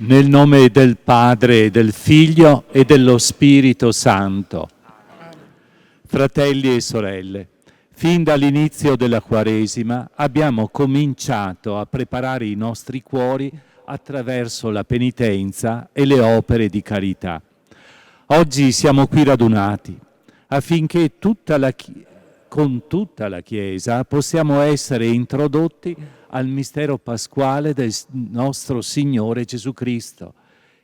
Nel nome del Padre, del Figlio e dello Spirito Santo. Fratelli e sorelle, fin dall'inizio della Quaresima abbiamo cominciato a preparare i nostri cuori attraverso la penitenza e le opere di carità. Oggi siamo qui radunati affinché con tutta la Chiesa possiamo essere introdotti al mistero pasquale del nostro Signore Gesù Cristo,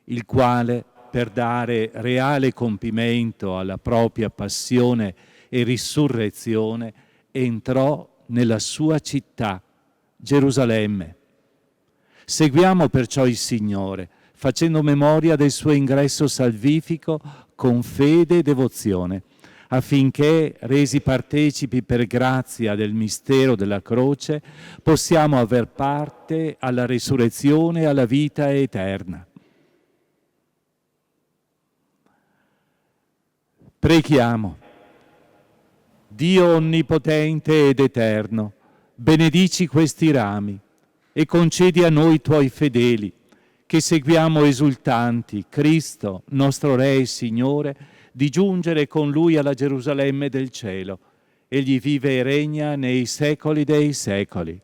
il quale, per dare reale compimento alla propria passione e risurrezione, entrò nella sua città, Gerusalemme. Seguiamo perciò il Signore, facendo memoria del suo ingresso salvifico con fede e devozione, affinché, resi partecipi per grazia del mistero della croce, possiamo aver parte alla resurrezione e alla vita eterna. Preghiamo. Dio onnipotente ed eterno, benedici questi rami e concedi a noi tuoi fedeli, che seguiamo esultanti Cristo, nostro Re e Signore, di giungere con Lui alla Gerusalemme del cielo. Egli vive e regna nei secoli dei secoli.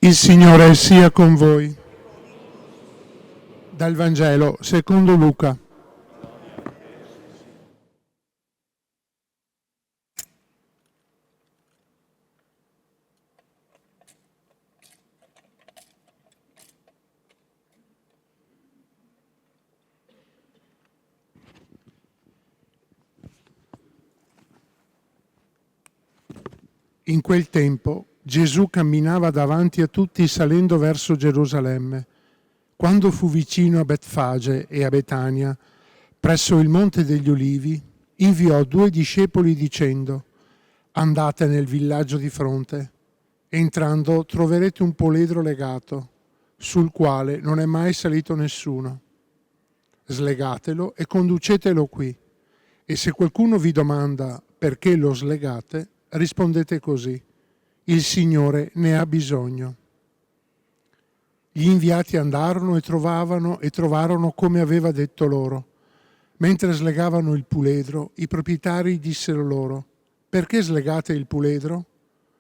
Il Signore sia con voi. Dal Vangelo secondo Luca. In quel tempo Gesù camminava davanti a tutti salendo verso Gerusalemme. Quando fu vicino a Betfage e a Betania, presso il Monte degli Ulivi, inviò 2 discepoli dicendo: andate nel villaggio di fronte. Entrando troverete un poledro legato, sul quale non è mai salito nessuno. Slegatelo e conducetelo qui. E se qualcuno vi domanda perché lo slegate, rispondete così: il Signore ne ha bisogno. Gli inviati andarono e trovarono come aveva detto loro. Mentre slegavano il puledro, i proprietari dissero loro: perché slegate il puledro?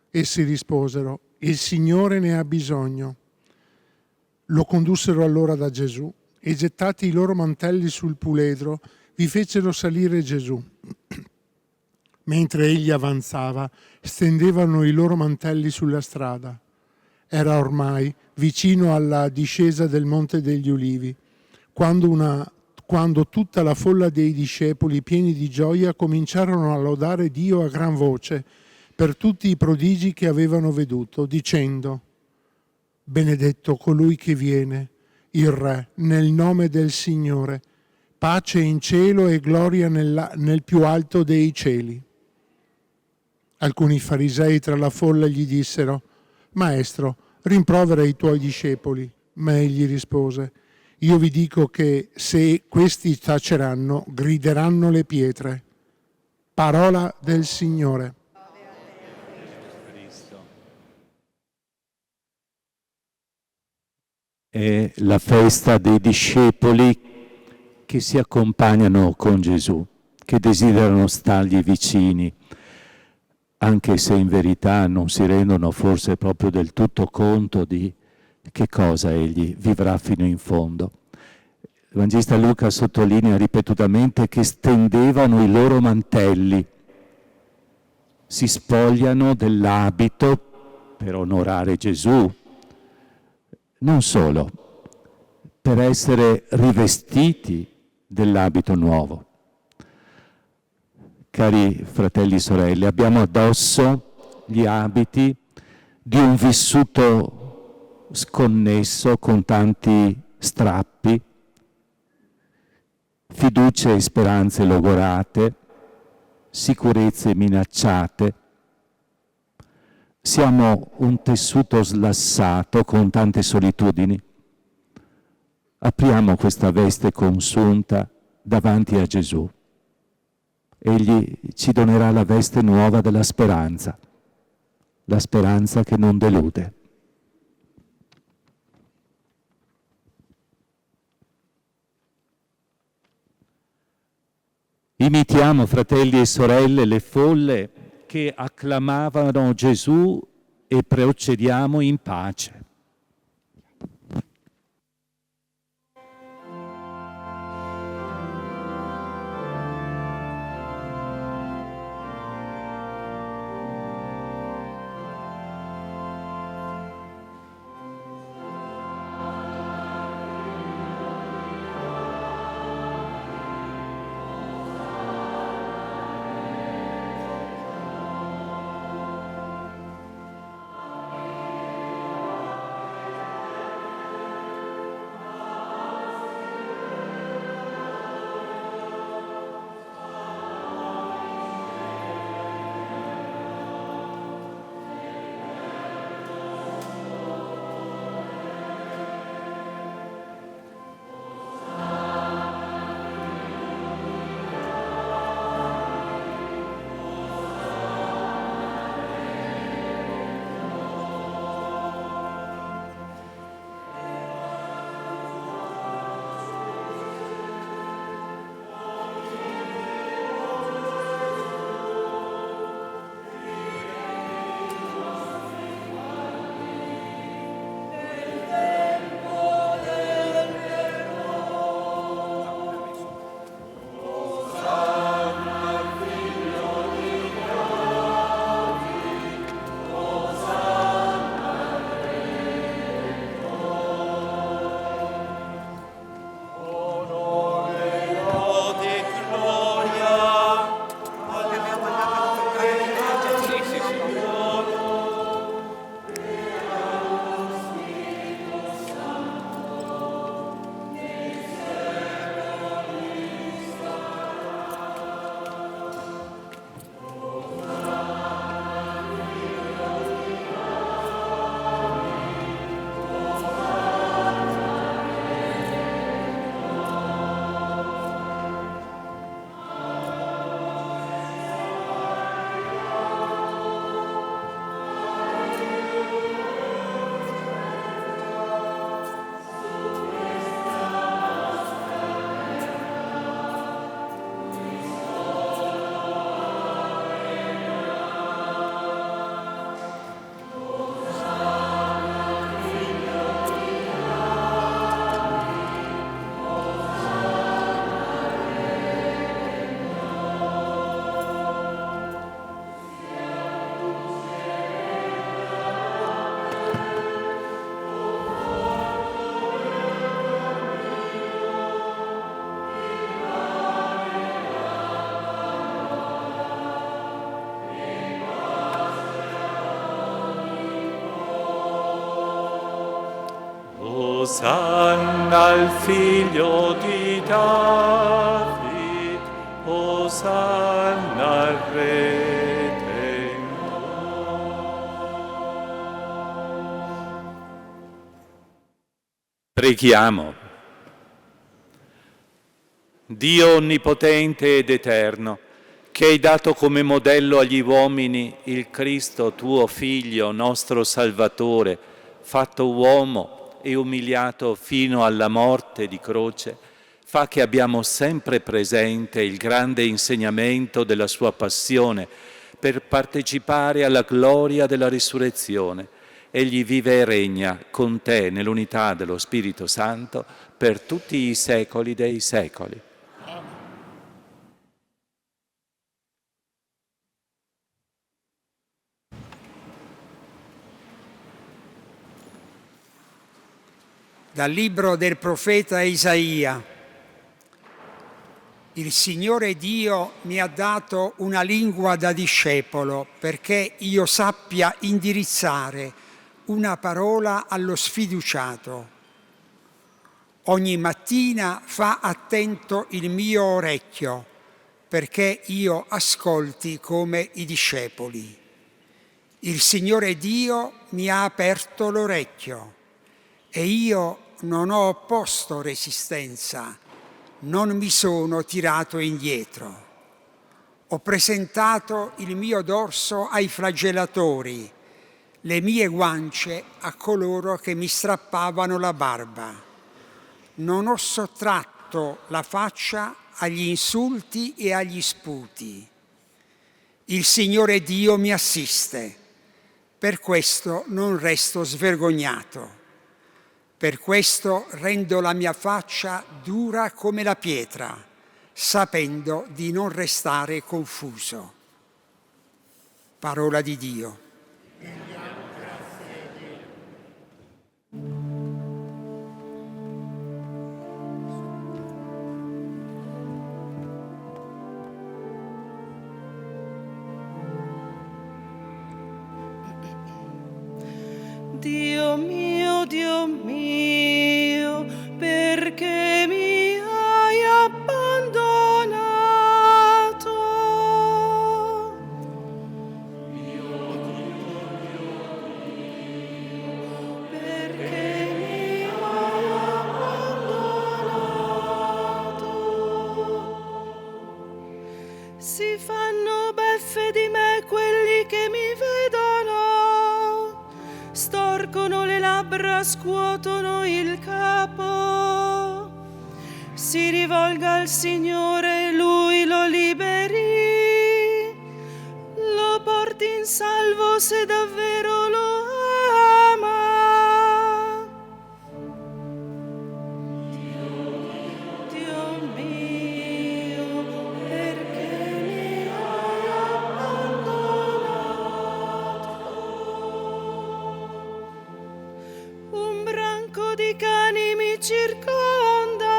Essi risposero: il Signore ne ha bisogno. Lo condussero allora da Gesù e, gettati i loro mantelli sul puledro, vi fecero salire Gesù. Mentre egli avanzava, stendevano i loro mantelli sulla strada. Era ormai vicino alla discesa del Monte degli Ulivi, quando tutta la folla dei discepoli, pieni di gioia, cominciarono a lodare Dio a gran voce per tutti i prodigi che avevano veduto, dicendo: benedetto colui che viene, il Re, nel nome del Signore, pace in cielo e gloria nel più alto dei cieli. Alcuni farisei tra la folla gli dissero: Maestro, rimprovera i tuoi discepoli. Ma egli rispose: io vi dico che se questi taceranno, grideranno le pietre. Parola del Signore. È la festa dei discepoli che si accompagnano con Gesù, che desiderano stargli vicini, anche se in verità non si rendono forse proprio del tutto conto di che cosa egli vivrà fino in fondo. Il Vangista Luca sottolinea ripetutamente che stendevano i loro mantelli, si spogliano dell'abito per onorare Gesù, non solo, per essere rivestiti dell'abito nuovo. Cari fratelli e sorelle, abbiamo addosso gli abiti di un vissuto sconnesso con tanti strappi, fiducie e speranze logorate, sicurezze minacciate. Siamo un tessuto slassato con tante solitudini. Apriamo questa veste consunta davanti a Gesù. Egli ci donerà la veste nuova della speranza, la speranza che non delude. Imitiamo, fratelli e sorelle, le folle che acclamavano Gesù e procediamo in pace. Osanna al figlio di David, Osanna al Re dei Preghiamo. Dio onnipotente ed eterno, che hai dato come modello agli uomini il Cristo, tuo Figlio, nostro Salvatore, fatto uomo e umiliato fino alla morte di croce, fa che abbiamo sempre presente il grande insegnamento della sua passione per partecipare alla gloria della risurrezione. Egli vive e regna con te nell'unità dello Spirito Santo per tutti i secoli dei secoli. Dal libro del profeta Isaia. Il Signore Dio mi ha dato una lingua da discepolo perché io sappia indirizzare una parola allo sfiduciato. Ogni mattina fa attento il mio orecchio perché io ascolti come i discepoli. Il Signore Dio mi ha aperto l'orecchio e io non ho opposto resistenza, non mi sono tirato indietro. Ho presentato il mio dorso ai flagellatori, le mie guance a coloro che mi strappavano la barba. Non ho sottratto la faccia agli insulti e agli sputi. Il Signore Dio mi assiste, per questo non resto svergognato. Per questo rendo la mia faccia dura come la pietra, sapendo di non restare confuso. Parola di Dio. Dio mio, perché mi hai abbandonato? Perché mi hai abbandonato? Si fanno beffe di me quelli che mi vedono, storcono le labbra, scuotono il capo. Si rivolga al Signore, Lui lo liberi, lo porti in salvo se davvero lo ama. Dio mio, perché mi hai abbandonato? Un branco di cani mi circonda,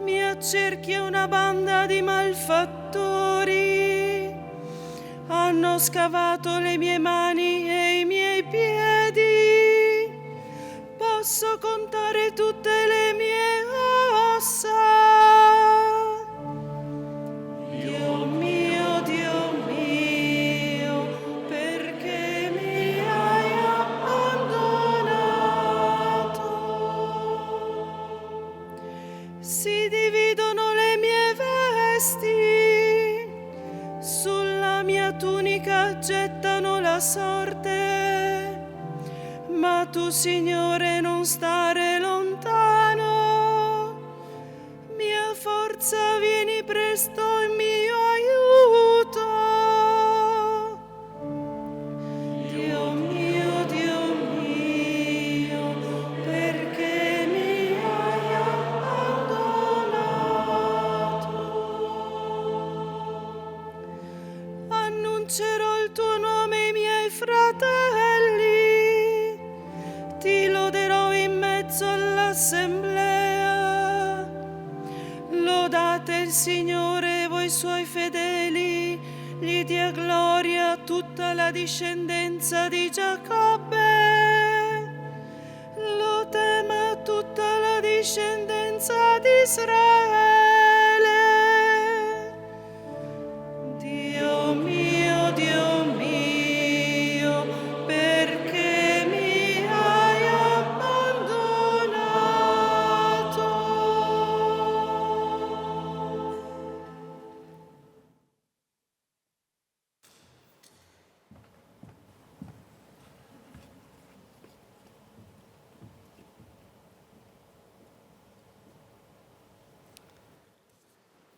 mi accerchia una banda di malfattori. Hanno scavato le mie mani e i miei piedi. Posso contare tutte le mie ossa. Dio mio, perché mi hai abbandonato? Si dividono le mie vesti, sulla mia tunica gettano la sorte. Ma tu, Signore, non stare lontano. Mia forza, vieni presto in mio aiuto. Dio mio, perché mi hai abbandonato? Annuncerò il tuo nome ai miei fratelli, ti loderò in mezzo all'assemblea. Lodate il Signore, voi suoi fedeli, gli dia gloria tutta la discendenza di Giacobbe. Lodate tutta la discendenza di Israele. Dio mio, perché mi hai abbandonato?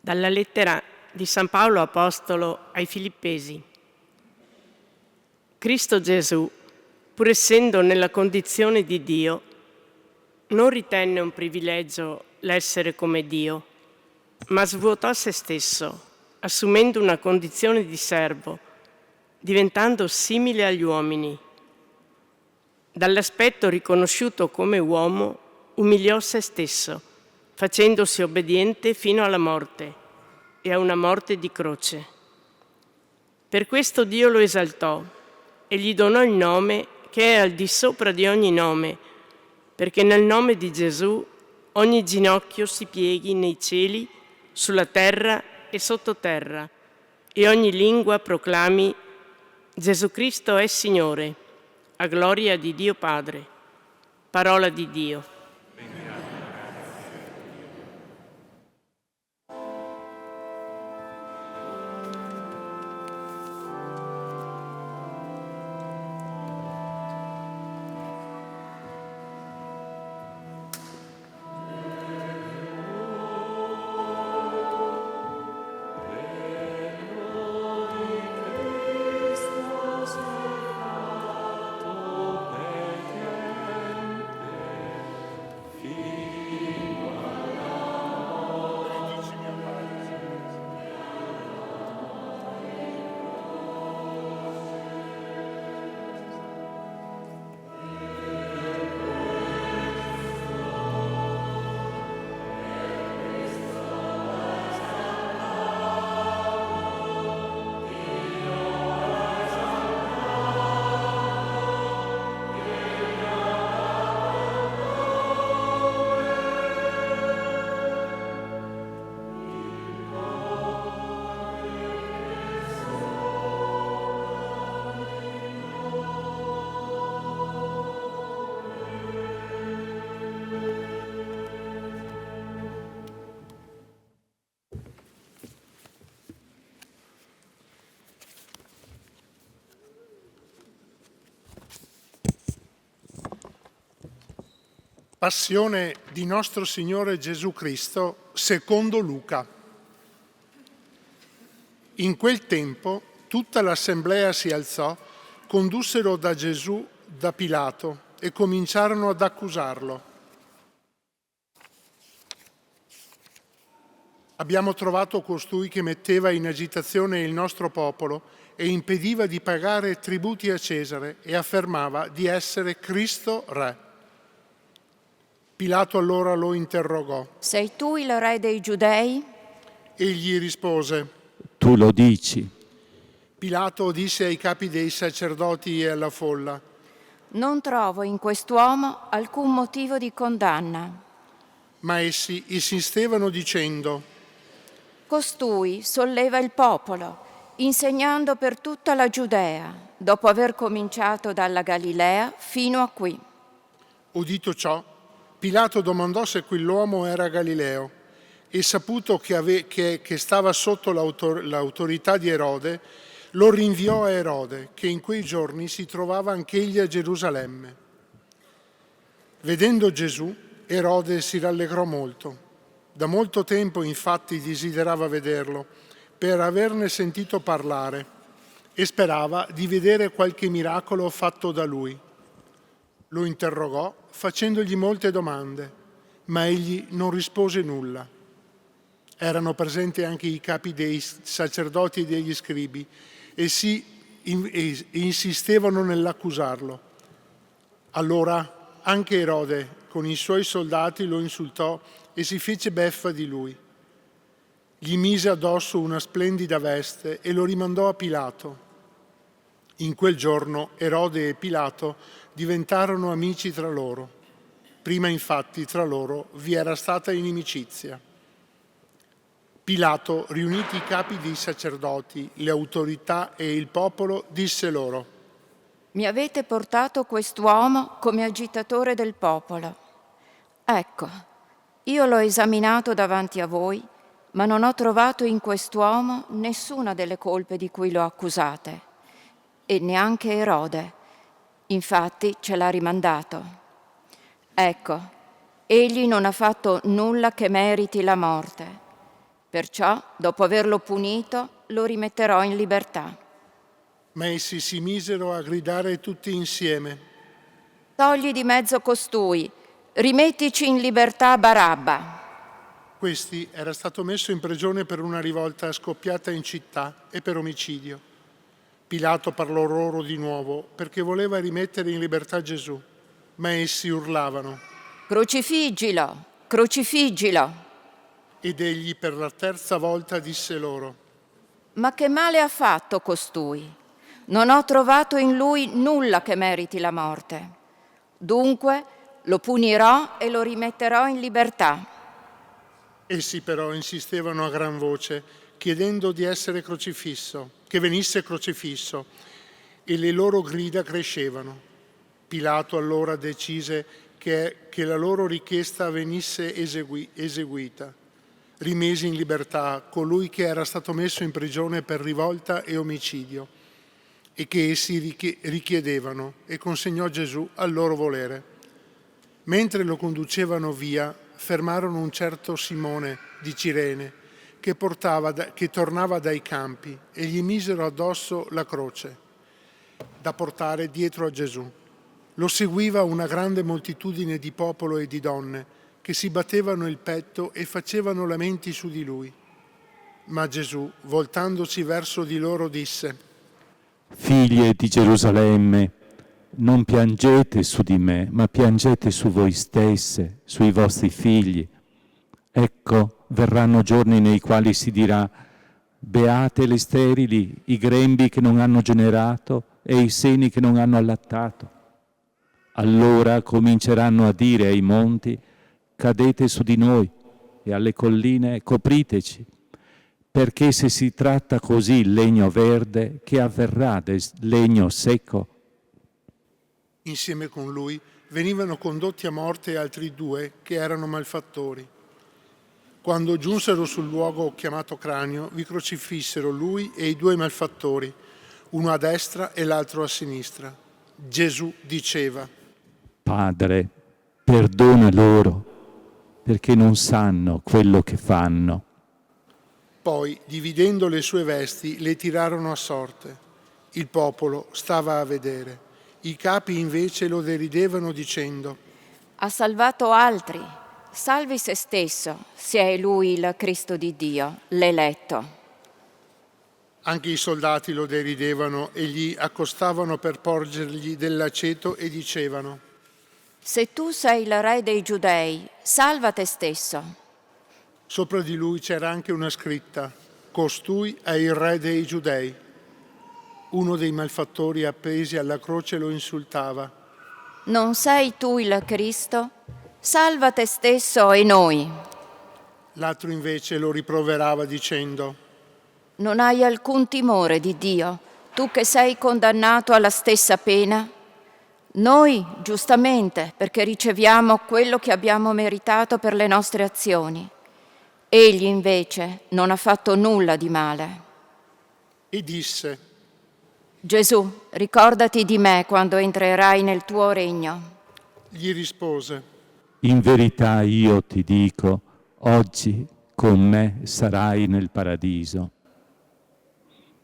Dalla lettera di San Paolo Apostolo ai Filippesi. Cristo Gesù, pur essendo nella condizione di Dio, non ritenne un privilegio l'essere come Dio, ma svuotò se stesso, assumendo una condizione di servo, diventando simile agli uomini. Dall'aspetto riconosciuto come uomo, umiliò se stesso, facendosi obbediente fino alla morte e a una morte di croce. Per questo Dio lo esaltò e gli donò il nome che è al di sopra di ogni nome, perché nel nome di Gesù ogni ginocchio si pieghi nei cieli, sulla terra e sottoterra, e ogni lingua proclami: Gesù Cristo è Signore, a gloria di Dio Padre. Parola di Dio. Passione di nostro Signore Gesù Cristo secondo Luca. In quel tempo tutta l'assemblea si alzò, condussero da Gesù da Pilato e cominciarono ad accusarlo. Abbiamo trovato costui che metteva in agitazione il nostro popolo e impediva di pagare tributi a Cesare e affermava di essere Cristo Re. Pilato allora lo interrogò. Sei tu il re dei Giudei? Egli rispose. Tu lo dici. Pilato disse ai capi dei sacerdoti e alla folla. Non trovo in quest'uomo alcun motivo di condanna. Ma essi insistevano dicendo. Costui solleva il popolo, insegnando per tutta la Giudea, dopo aver cominciato dalla Galilea fino a qui. Udito ciò, Pilato domandò se quell'uomo era Galileo e saputo che stava sotto l'autorità di Erode, lo rinviò a Erode, che in quei giorni si trovava anch'egli a Gerusalemme. Vedendo Gesù, Erode si rallegrò molto. Da molto tempo infatti desiderava vederlo, per averne sentito parlare, e sperava di vedere qualche miracolo fatto da lui. Lo interrogò facendogli molte domande, ma egli non rispose nulla. Erano presenti anche i capi dei sacerdoti e degli scribi e insistevano nell'accusarlo. Allora anche Erode con i suoi soldati lo insultò e si fece beffa di lui. Gli mise addosso una splendida veste e lo rimandò a Pilato. In quel giorno Erode e Pilato diventarono amici tra loro. Prima infatti tra loro vi era stata inimicizia. Pilato, riuniti i capi dei sacerdoti, le autorità e il popolo, disse loro: Mi avete portato quest'uomo come agitatore del popolo. Ecco, io l'ho esaminato davanti a voi, ma non ho trovato in quest'uomo nessuna delle colpe di cui lo accusate, e neanche Erode. Infatti ce l'ha rimandato. Ecco, egli non ha fatto nulla che meriti la morte. Perciò, dopo averlo punito, lo rimetterò in libertà. Ma essi si misero a gridare tutti insieme: Togli di mezzo costui, rimettici in libertà Barabba. Questi era stato messo in prigione per una rivolta scoppiata in città e per omicidio. Pilato parlò loro di nuovo perché voleva rimettere in libertà Gesù, ma essi urlavano. Crocifiggilo, crocifiggilo. Ed egli per la terza volta disse loro: Ma che male ha fatto costui? Non ho trovato in lui nulla che meriti la morte. Dunque lo punirò e lo rimetterò in libertà. Essi però insistevano a gran voce, chiedendo di essere crocifisso, che venisse crocifisso, e le loro grida crescevano. Pilato allora decise che la loro richiesta venisse eseguita. Rimese in libertà colui che era stato messo in prigione per rivolta e omicidio e che essi richiedevano, e consegnò Gesù al loro volere. Mentre lo conducevano via, fermarono un certo Simone di Cirene che tornava dai campi, e gli misero addosso la croce da portare dietro a Gesù. Lo seguiva una grande moltitudine di popolo e di donne che si battevano il petto e facevano lamenti su di lui. Ma Gesù, voltandosi verso di loro, disse: Figlie di Gerusalemme, non piangete su di me, ma piangete su voi stesse, sui vostri figli. Ecco, verranno giorni nei quali si dirà: beate le sterili, i grembi che non hanno generato e i seni che non hanno allattato. Allora cominceranno a dire ai monti: cadete su di noi, e alle colline: copriteci. Perché se si tratta così il legno verde, che avverrà del legno secco? Insieme con lui venivano condotti a morte altri 2 che erano malfattori. Quando giunsero sul luogo chiamato Cranio, vi crocifissero lui e i 2 malfattori, uno a destra e l'altro a sinistra. Gesù diceva: Padre, perdona loro, perché non sanno quello che fanno. Poi, dividendo le sue vesti, le tirarono a sorte. Il popolo stava a vedere. I capi invece lo deridevano dicendo: Ha salvato altri, salvi se stesso, se è lui il Cristo di Dio, l'eletto. Anche i soldati lo deridevano e gli accostavano per porgergli dell'aceto e dicevano: Se tu sei il re dei Giudei, salva te stesso. Sopra di lui c'era anche una scritta: Costui è il re dei Giudei. Uno dei malfattori appesi alla croce lo insultava: Non sei tu il Cristo? Salva te stesso e noi. L'altro invece lo riproverava dicendo: Non hai alcun timore di Dio, tu che sei condannato alla stessa pena? Noi, giustamente, perché riceviamo quello che abbiamo meritato per le nostre azioni. Egli invece non ha fatto nulla di male. E disse: Gesù, ricordati di me quando entrerai nel tuo regno. Gli rispose: In verità io ti dico, oggi con me sarai nel paradiso.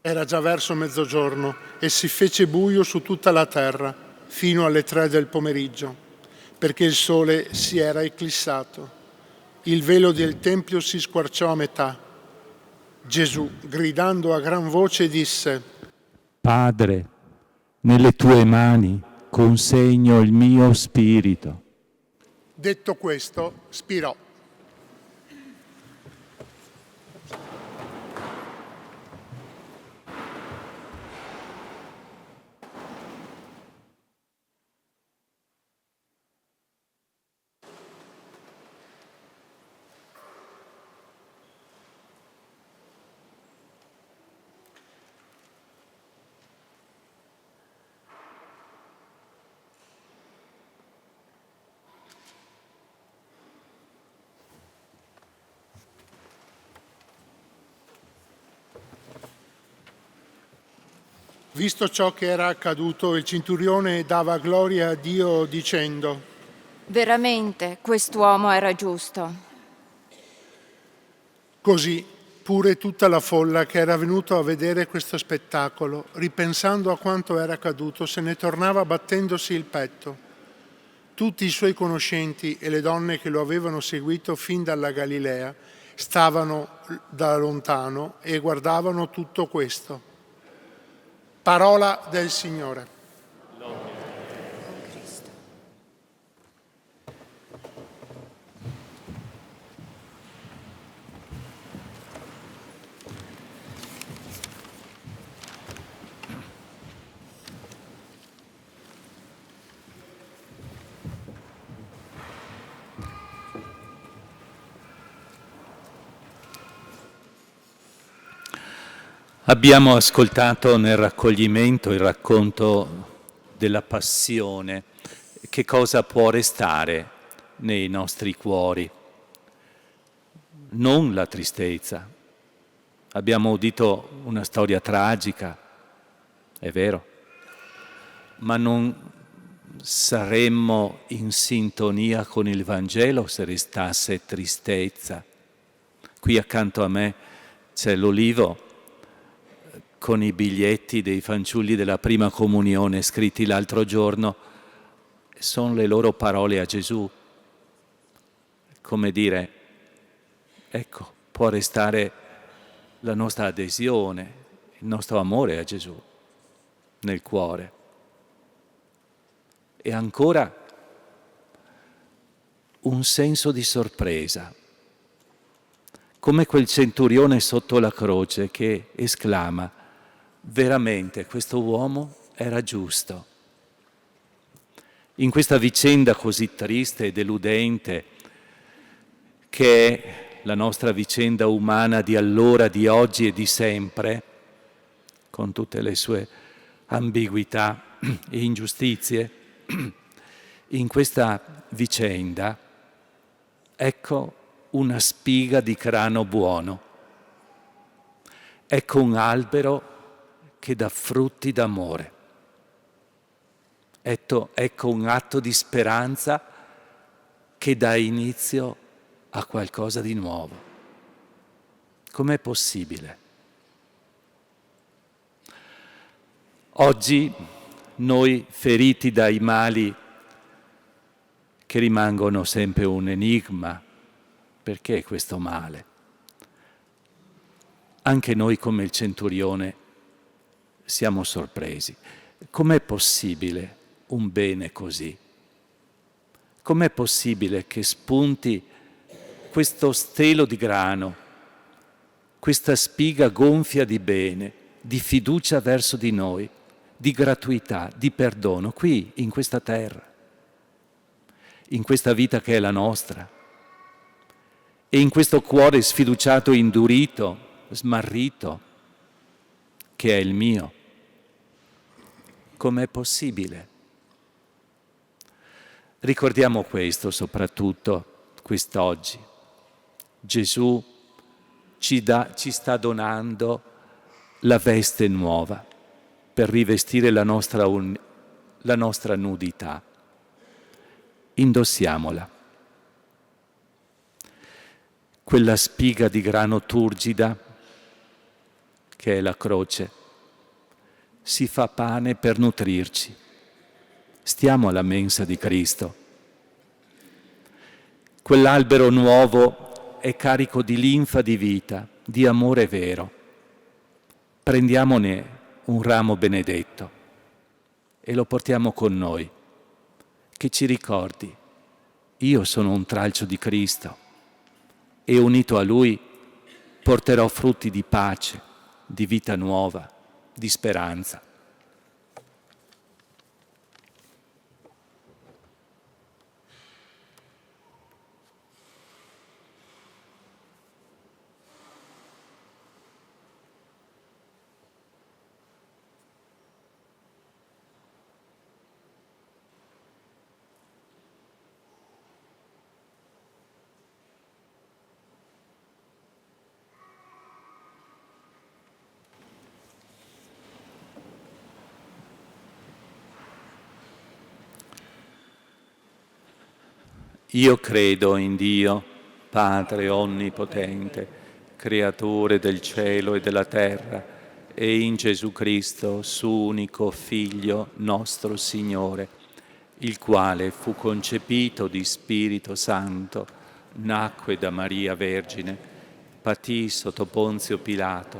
Era già verso mezzogiorno e si fece buio su tutta la terra fino alle 3 del pomeriggio, perché il sole si era eclissato. Il velo del tempio si squarciò a metà. Gesù, gridando a gran voce, disse: Padre, nelle tue mani consegno il mio spirito. Detto questo, spirò. Visto ciò che era accaduto, il centurione dava gloria a Dio dicendo: veramente quest'uomo era giusto. Così pure tutta la folla che era venuta a vedere questo spettacolo, ripensando a quanto era accaduto, se ne tornava battendosi il petto. Tutti i suoi conoscenti e le donne che lo avevano seguito fin dalla Galilea stavano da lontano e guardavano tutto questo. Parola del Signore. Abbiamo ascoltato nel raccoglimento il racconto della passione. Che cosa può restare nei nostri cuori? Non la tristezza. Abbiamo udito una storia tragica, è vero, ma non saremmo in sintonia con il Vangelo se restasse tristezza. Qui accanto a me c'è l'Olivo con i biglietti dei fanciulli della prima comunione scritti l'altro giorno. Sono le loro parole a Gesù. Come dire, ecco, può restare la nostra adesione, il nostro amore a Gesù nel cuore. E ancora un senso di sorpresa, come quel centurione sotto la croce che esclama: veramente questo uomo era giusto. In questa vicenda così triste e deludente, che è la nostra vicenda umana di allora, di oggi e di sempre, con tutte le sue ambiguità e ingiustizie, in questa vicenda ecco una spiga di grano buono, ecco un albero che dà frutti d'amore. Ecco un atto di speranza che dà inizio a qualcosa di nuovo. Com'è possibile? Oggi noi, feriti dai mali che rimangono sempre un enigma, perché questo male? Anche noi, come il centurione, siamo sorpresi. Com'è possibile un bene così? Com'è possibile che spunti questo stelo di grano, questa spiga gonfia di bene, di fiducia verso di noi, di gratuità, di perdono, qui, in questa terra, in questa vita che è la nostra, e in questo cuore sfiduciato, indurito, smarrito, che è il mio? Com'è possibile? Ricordiamo questo soprattutto quest'oggi. Gesù ci sta donando la veste nuova per rivestire la nostra nudità. Indossiamola. Quella spiga di grano turgida che è la croce si fa pane per nutrirci. Stiamo alla mensa di Cristo. Quell'albero nuovo è carico di linfa di vita, di amore vero. Prendiamone un ramo benedetto e lo portiamo con noi, che ci ricordi: io sono un tralcio di Cristo e unito a Lui porterò frutti di pace, di vita nuova, di speranza. Io credo in Dio, Padre Onnipotente, Creatore del cielo e della terra, e in Gesù Cristo, suo unico Figlio, nostro Signore, il quale fu concepito di Spirito Santo, nacque da Maria Vergine, patì sotto Ponzio Pilato,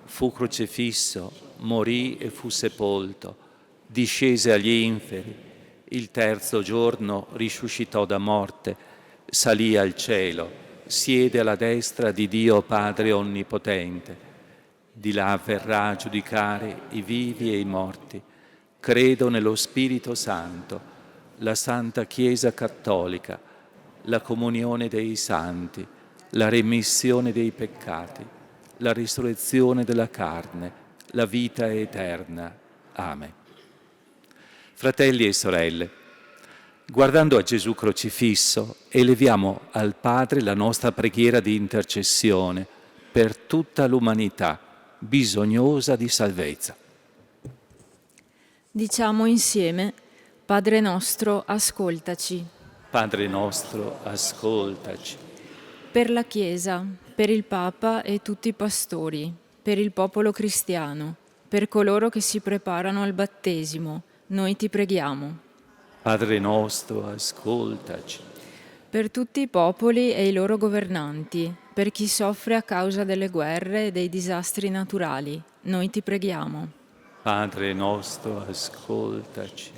fu crocifisso, morì e fu sepolto, discese agli inferi, il terzo giorno risuscitò da morte, salì al cielo, siede alla destra di Dio Padre Onnipotente. Di là verrà a giudicare i vivi e i morti. Credo nello Spirito Santo, la Santa Chiesa Cattolica, la comunione dei santi, la remissione dei peccati, la risurrezione della carne, la vita eterna. Amen. Fratelli e sorelle, guardando a Gesù crocifisso, eleviamo al Padre la nostra preghiera di intercessione per tutta l'umanità bisognosa di salvezza. Diciamo insieme: Padre nostro, ascoltaci. Padre nostro, ascoltaci. Per la Chiesa, per il Papa e tutti i pastori, per il popolo cristiano, per coloro che si preparano al battesimo, noi ti preghiamo. Padre nostro, ascoltaci. Per tutti i popoli e i loro governanti, per chi soffre a causa delle guerre e dei disastri naturali, noi ti preghiamo. Padre nostro, ascoltaci.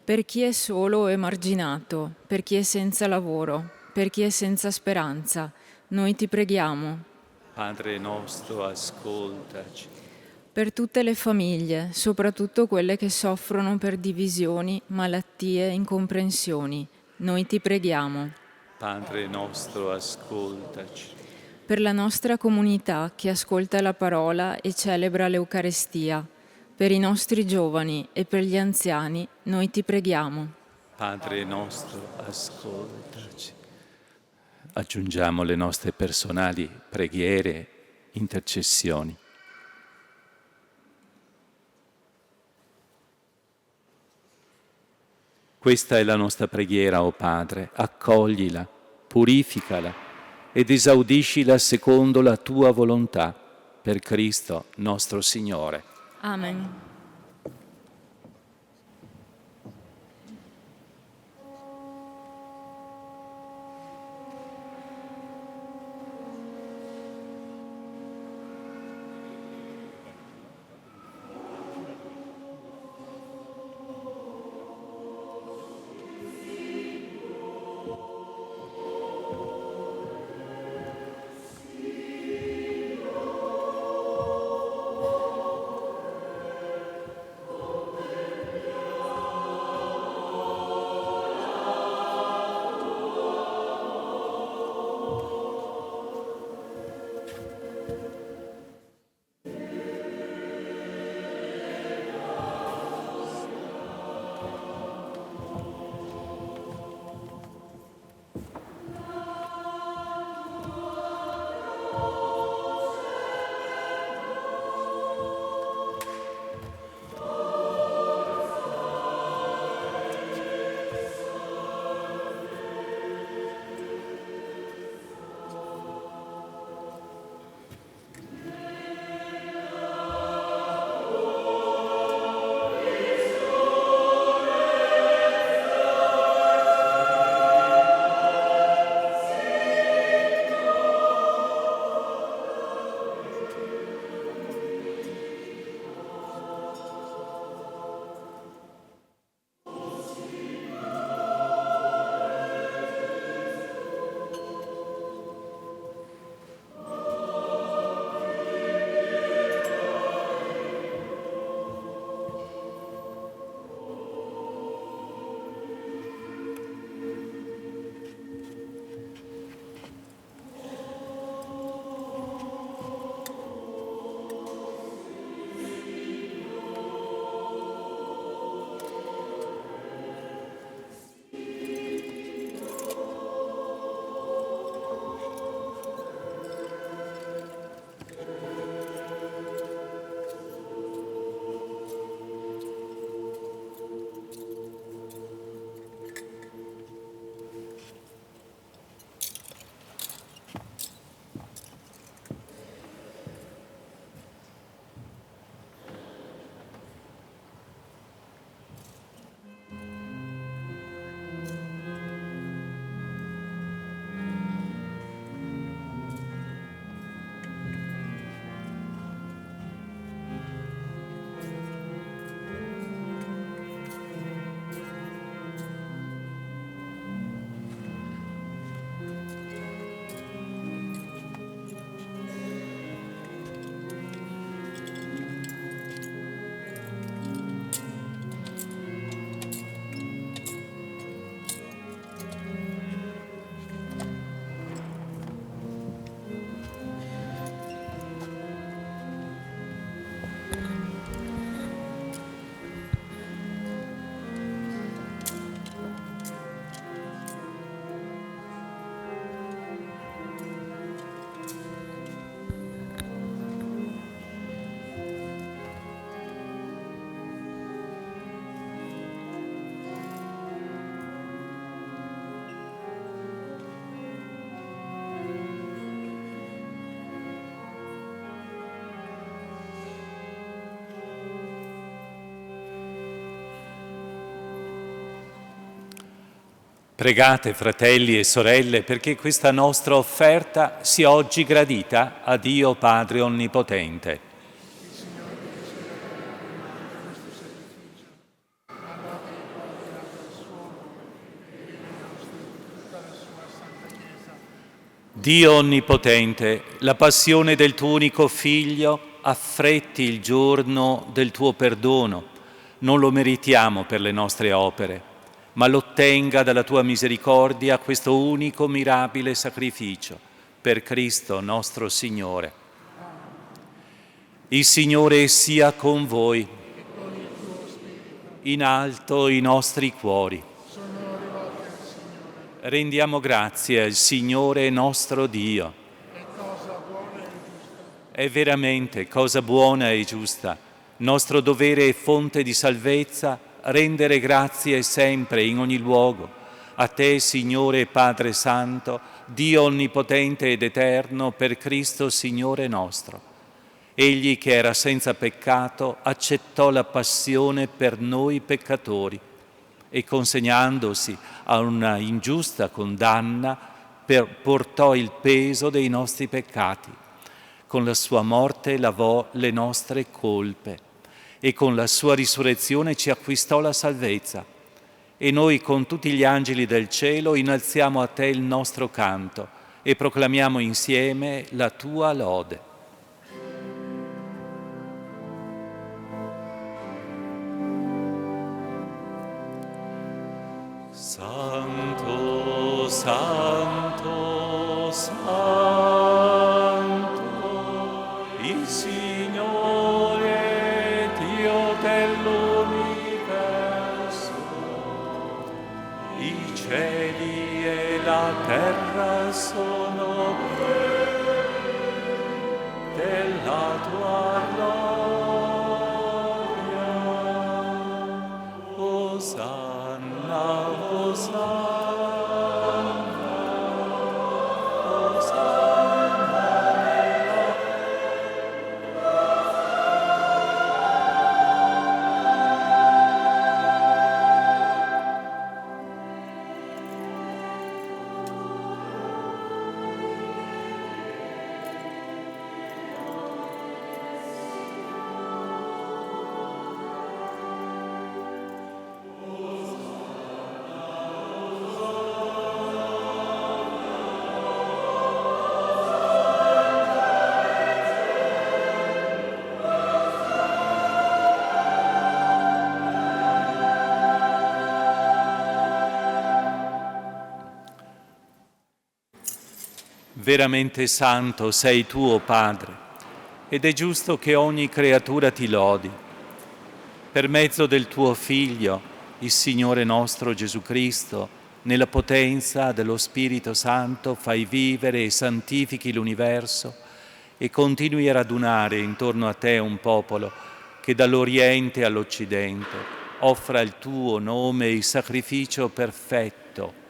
Per chi è solo o emarginato, per chi è senza lavoro, per chi è senza speranza, noi ti preghiamo. Padre nostro, ascoltaci. Per tutte le famiglie, soprattutto quelle che soffrono per divisioni, malattie, incomprensioni, noi ti preghiamo. Padre nostro, ascoltaci. Per la nostra comunità che ascolta la parola e celebra l'Eucarestia, per i nostri giovani e per gli anziani, noi ti preghiamo. Padre nostro, ascoltaci. Aggiungiamo le nostre personali preghiere, intercessioni. Questa è la nostra preghiera, o Padre, accoglila, purificala ed esaudiscila secondo la tua volontà, per Cristo nostro Signore. Amen. Pregate, fratelli e sorelle, perché questa nostra offerta sia oggi gradita a Dio Padre Onnipotente. Dio Onnipotente, la passione del tuo unico Figlio affretti il giorno del tuo perdono. Non lo meritiamo per le nostre opere, ma l'ottenga dalla tua misericordia questo unico mirabile sacrificio, per Cristo nostro Signore. Il Signore sia con voi. In alto i nostri cuori. Rendiamo grazie al Signore nostro Dio. È veramente cosa buona e giusta, nostro dovere e fonte di salvezza, rendere grazie sempre in ogni luogo. A te, Signore Padre Santo, Dio Onnipotente ed Eterno, per Cristo Signore nostro. Egli che era senza peccato accettò la passione per noi peccatori e consegnandosi a una ingiusta condanna portò il peso dei nostri peccati. Con la sua morte lavò le nostre colpe e con la sua risurrezione ci acquistò la salvezza. E noi con tutti gli angeli del cielo innalziamo a te il nostro canto e proclamiamo insieme la tua lode. Santo, Santo, Santo, il Signore Dio dell'universo, i cieli e la terra sono della tua gloria. Osanna, Osanna. Veramente santo sei tu, o Padre, ed è giusto che ogni creatura ti lodi. Per mezzo del tuo Figlio, il Signore nostro Gesù Cristo, nella potenza dello Spirito Santo fai vivere e santifichi l'universo e continui a radunare intorno a te un popolo che dall'Oriente all'Occidente offra il tuo nome il sacrificio perfetto.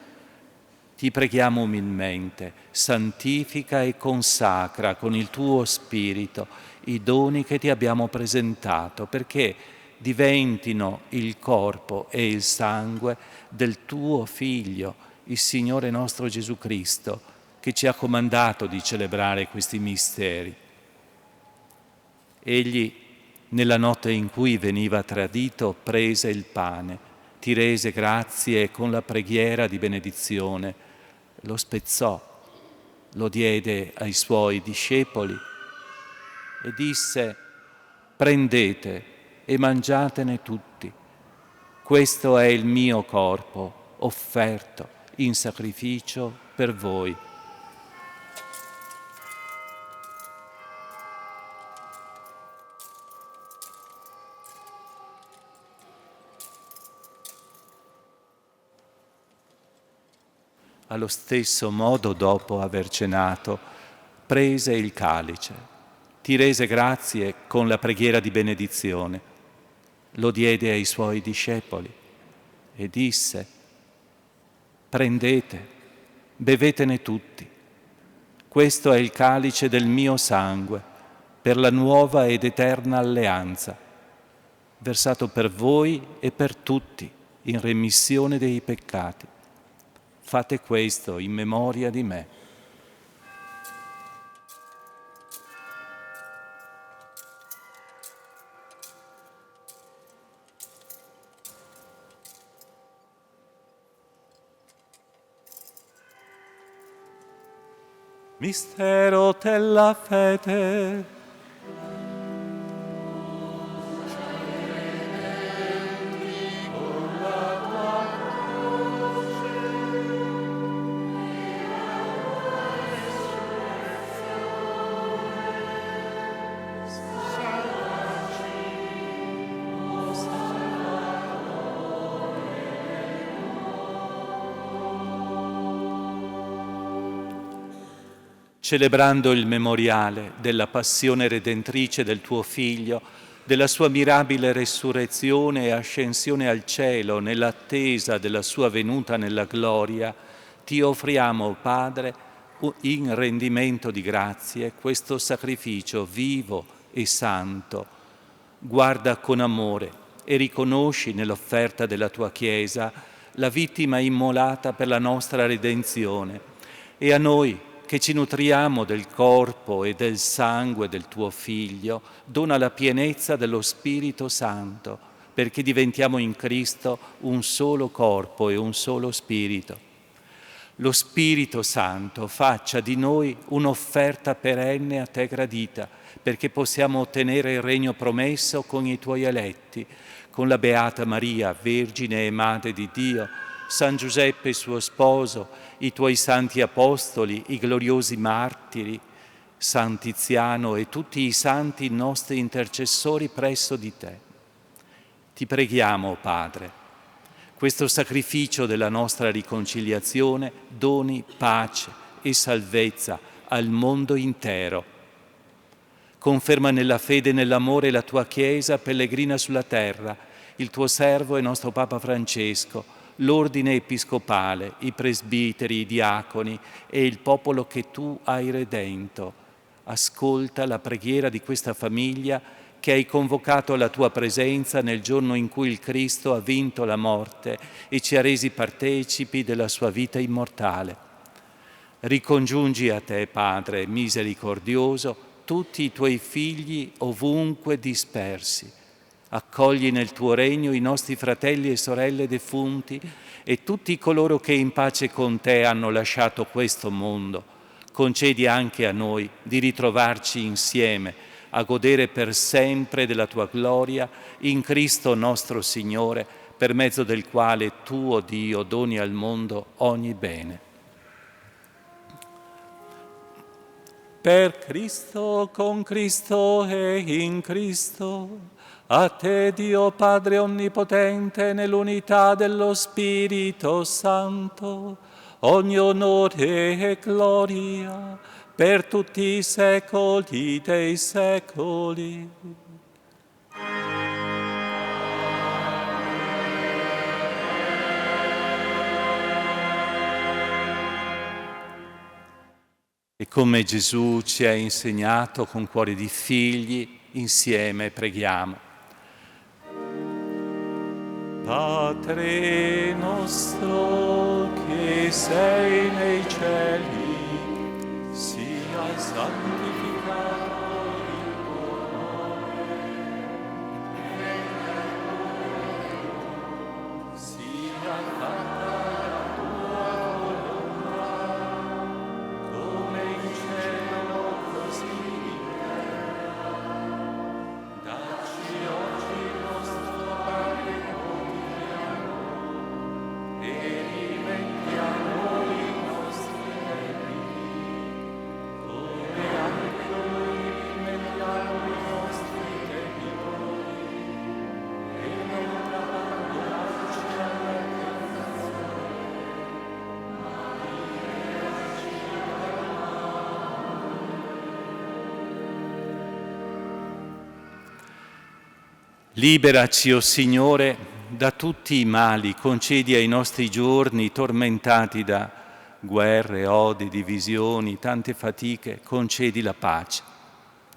Ti preghiamo umilmente, santifica e consacra con il tuo Spirito i doni che ti abbiamo presentato, perché diventino il corpo e il sangue del tuo Figlio, il Signore nostro Gesù Cristo, che ci ha comandato di celebrare questi misteri. Egli, nella notte in cui veniva tradito, prese il pane, ti rese grazie e con la preghiera di benedizione lo spezzò, lo diede ai suoi discepoli e disse: prendete e mangiatene tutti, questo è il mio corpo offerto in sacrificio per voi. Allo stesso modo, dopo aver cenato, prese il calice, ti rese grazie con la preghiera di benedizione, lo diede ai suoi discepoli e disse: prendete, bevetene tutti, questo è il calice del mio sangue, per la nuova ed eterna alleanza, versato per voi e per tutti in remissione dei peccati. Fate questo in memoria di me. Mistero della fede. Celebrando il memoriale della passione redentrice del tuo Figlio, della sua mirabile resurrezione e ascensione al cielo nell'attesa della sua venuta nella gloria, ti offriamo, Padre, in rendimento di grazie, questo sacrificio vivo e santo. Guarda con amore e riconosci nell'offerta della tua Chiesa la vittima immolata per la nostra redenzione, e a noi, che ci nutriamo del corpo e del sangue del tuo Figlio, dona la pienezza dello Spirito Santo, perché diventiamo in Cristo un solo corpo e un solo Spirito. Lo Spirito Santo faccia di noi un'offerta perenne a te gradita, perché possiamo ottenere il regno promesso con i tuoi eletti, con la Beata Maria, Vergine e Madre di Dio, San Giuseppe suo sposo, i tuoi santi apostoli, i gloriosi martiri, San Tiziano e tutti i santi nostri intercessori presso di te. Ti preghiamo, Padre, questo sacrificio della nostra riconciliazione doni pace e salvezza al mondo intero. Conferma nella fede e nell'amore la tua Chiesa pellegrina sulla terra, il tuo servo e nostro Papa Francesco, l'ordine episcopale, i presbiteri, i diaconi e il popolo che tu hai redento. Ascolta la preghiera di questa famiglia che hai convocato alla tua presenza nel giorno in cui il Cristo ha vinto la morte e ci ha resi partecipi della sua vita immortale. Ricongiungi a te, Padre misericordioso, tutti i tuoi figli ovunque dispersi. Accogli nel tuo regno i nostri fratelli e sorelle defunti e tutti coloro che in pace con te hanno lasciato questo mondo. Concedi anche a noi di ritrovarci insieme, a godere per sempre della tua gloria, in Cristo nostro Signore, per mezzo del quale tu, o Dio, doni al mondo ogni bene. Per Cristo, con Cristo e in Cristo, a te, Dio Padre Onnipotente, nell'unità dello Spirito Santo, ogni onore e gloria per tutti i secoli dei secoli. E come Gesù ci ha insegnato con cuore di figli, insieme preghiamo. Padre nostro che sei nei cieli, sia santificato il tuo nome, venga il tuo regno, sia fatta la tua volontà, come in cielo così in terra. Dacci oggi il nostro pane quotidiano e rimetti a noi i nostri debiti, come anche noi rimettiamo i nostri debitori, e non abbandonarci alla tentazione, ma liberaci dal male. Liberaci, o Signore, da tutti i mali, concedi ai nostri giorni tormentati da guerre, odi, divisioni, tante fatiche, concedi la pace.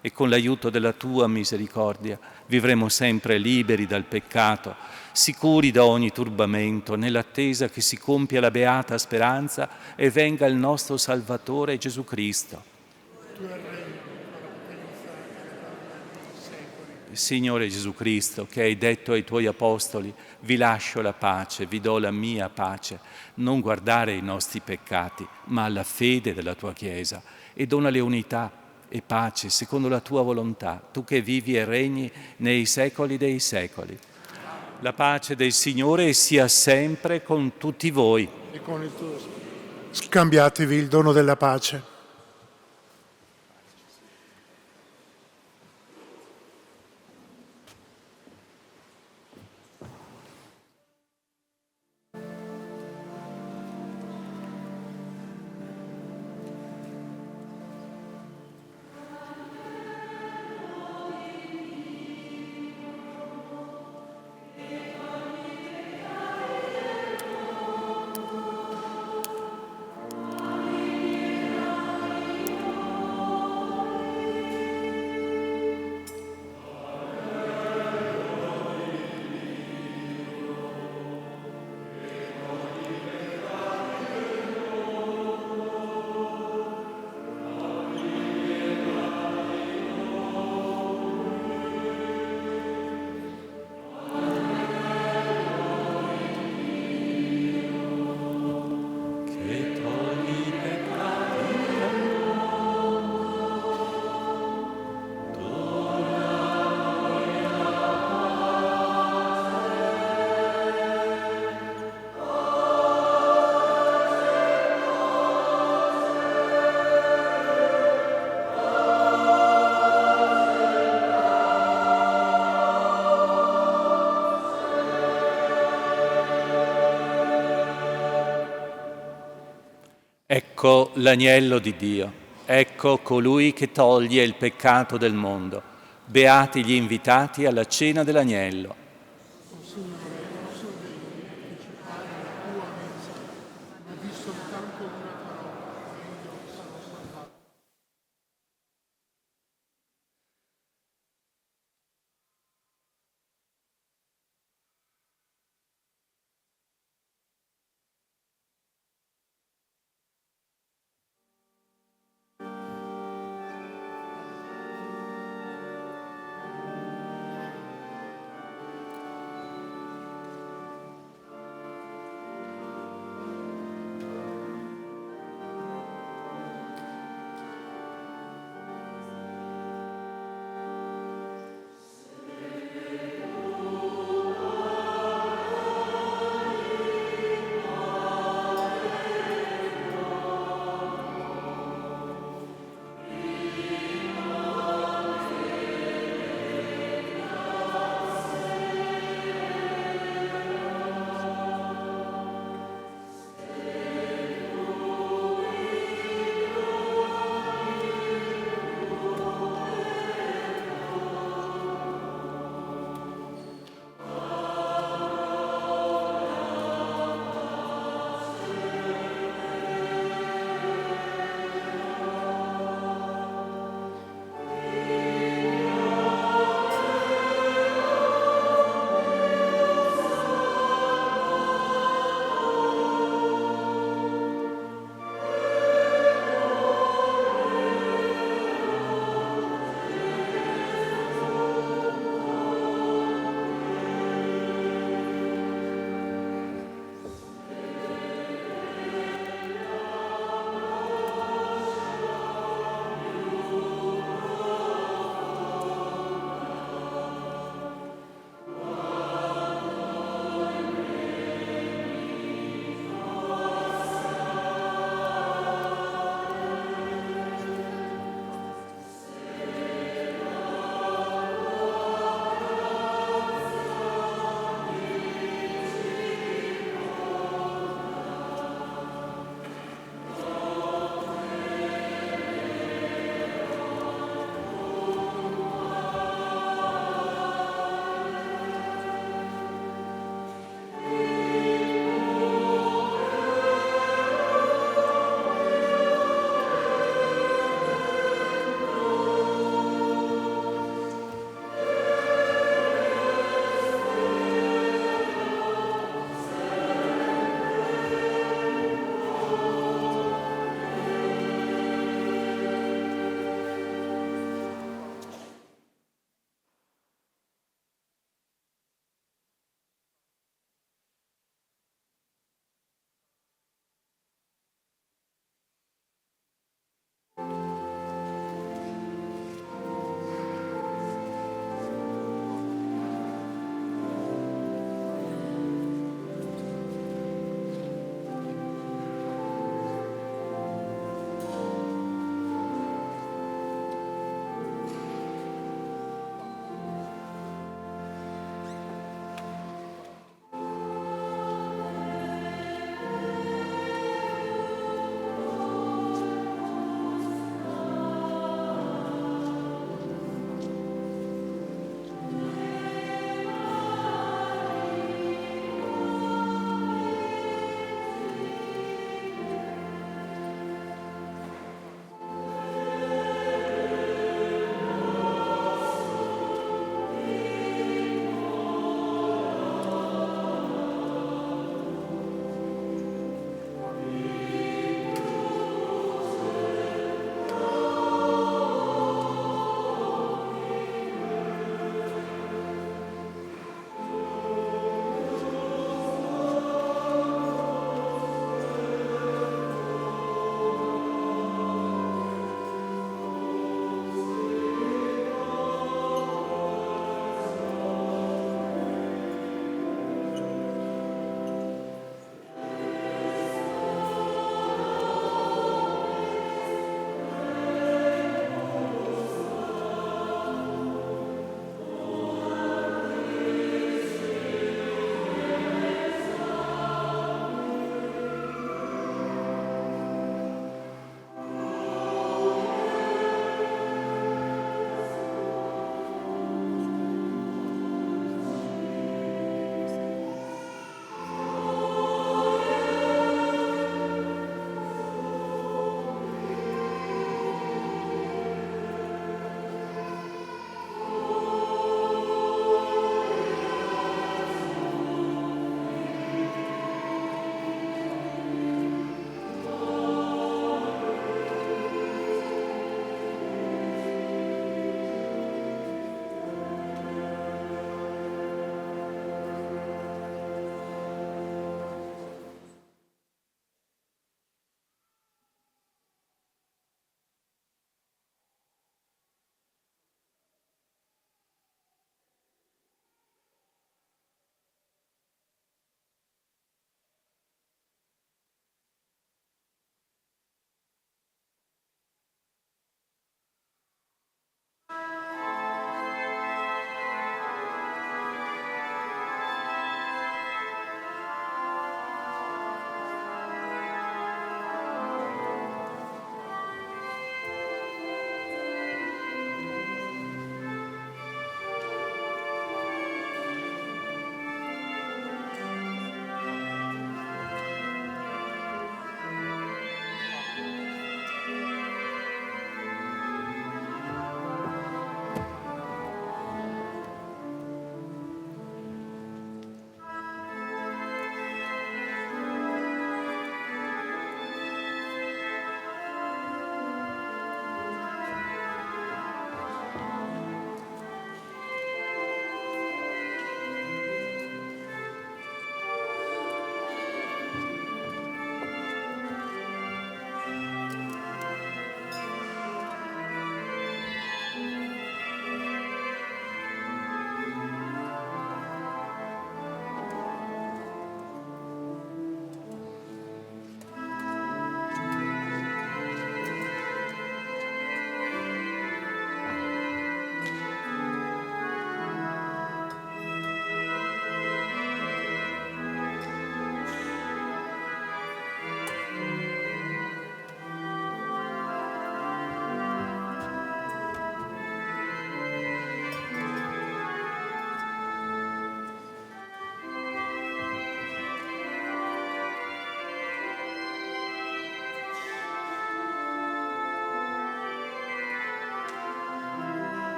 E con l'aiuto della tua misericordia vivremo sempre liberi dal peccato, sicuri da ogni turbamento, nell'attesa che si compia la beata speranza e venga il nostro Salvatore Gesù Cristo. Signore Gesù Cristo, che hai detto ai tuoi apostoli, vi lascio la pace, vi do la mia pace, non guardare ai nostri peccati, ma alla fede della tua Chiesa, e donale unità e pace secondo la tua volontà, tu che vivi e regni nei secoli dei secoli. La pace del Signore sia sempre con tutti voi. E con il tuo scambiatevi il dono della pace. Ecco l'agnello di Dio, ecco colui che toglie il peccato del mondo. Beati gli invitati alla cena dell'agnello.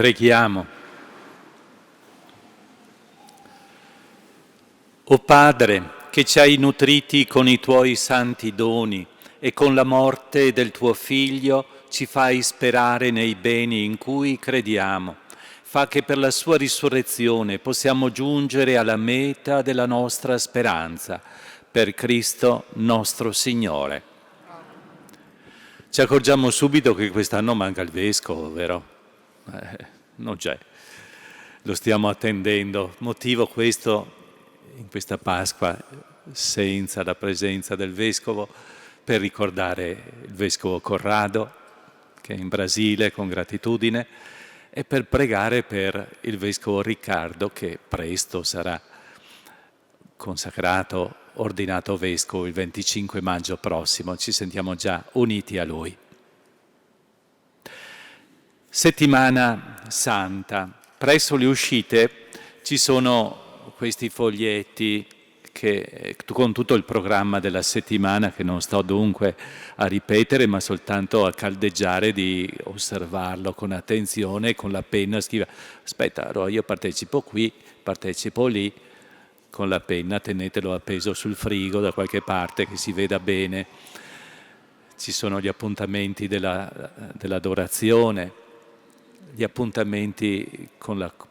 Preghiamo. O Padre, che ci hai nutriti con i tuoi santi doni e con la morte del tuo Figlio ci fai sperare nei beni in cui crediamo. Fa che per la sua risurrezione possiamo giungere alla meta della nostra speranza, per Cristo nostro Signore. Ci accorgiamo subito che quest'anno manca il Vescovo, vero? Non c'è. Lo stiamo attendendo. Motivo questo, in questa Pasqua, senza la presenza del Vescovo, per ricordare il Vescovo Corrado, che è in Brasile con gratitudine, e per pregare per il Vescovo Riccardo, che presto sarà consacrato, ordinato Vescovo il 25 maggio prossimo. Ci sentiamo già uniti a lui. Settimana Santa. Presso le uscite ci sono questi foglietti con tutto il programma della settimana, che non sto dunque a ripetere, ma soltanto a caldeggiare di osservarlo con attenzione, con la penna scrive: aspetta, allora io partecipo qui, partecipo lì, con la penna tenetelo appeso sul frigo da qualche parte che si veda bene. Ci sono gli appuntamenti dell'adorazione, gli appuntamenti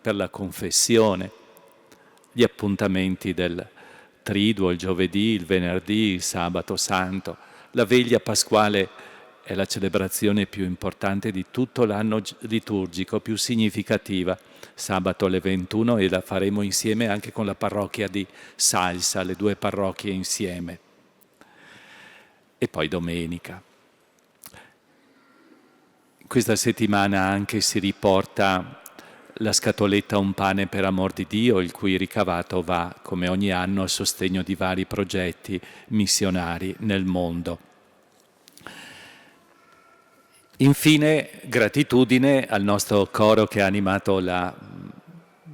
per la confessione, gli appuntamenti del Triduo, il giovedì, il venerdì, il sabato santo. La veglia pasquale è la celebrazione più importante di tutto l'anno liturgico, più significativa. Sabato alle 21 e la faremo insieme anche con la parrocchia di Salsa, le due parrocchie insieme. E poi domenica. Questa settimana anche si riporta la scatoletta Un pane per amor di Dio, il cui ricavato va, come ogni anno, a sostegno di vari progetti missionari nel mondo. Infine, gratitudine al nostro coro che ha animato la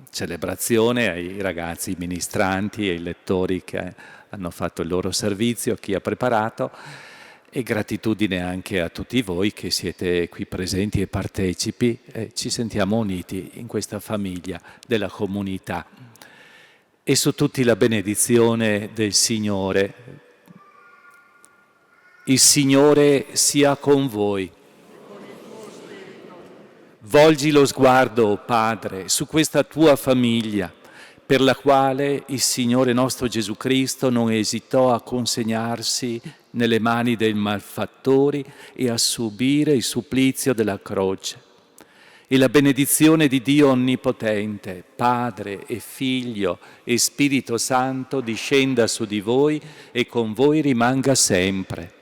celebrazione, ai ragazzi ministranti, ai lettori che hanno fatto il loro servizio, chi ha preparato, e gratitudine anche a tutti voi che siete qui presenti e partecipi. Ci sentiamo uniti in questa famiglia della comunità. E su tutti la benedizione del Signore. Il Signore sia con voi. Volgi lo sguardo, o Padre, su questa tua famiglia, per la quale il Signore nostro Gesù Cristo non esitò a consegnarsi nelle mani dei malfattori e a subire il supplizio della croce. E la benedizione di Dio Onnipotente, Padre e Figlio e Spirito Santo, discenda su di voi e con voi rimanga sempre.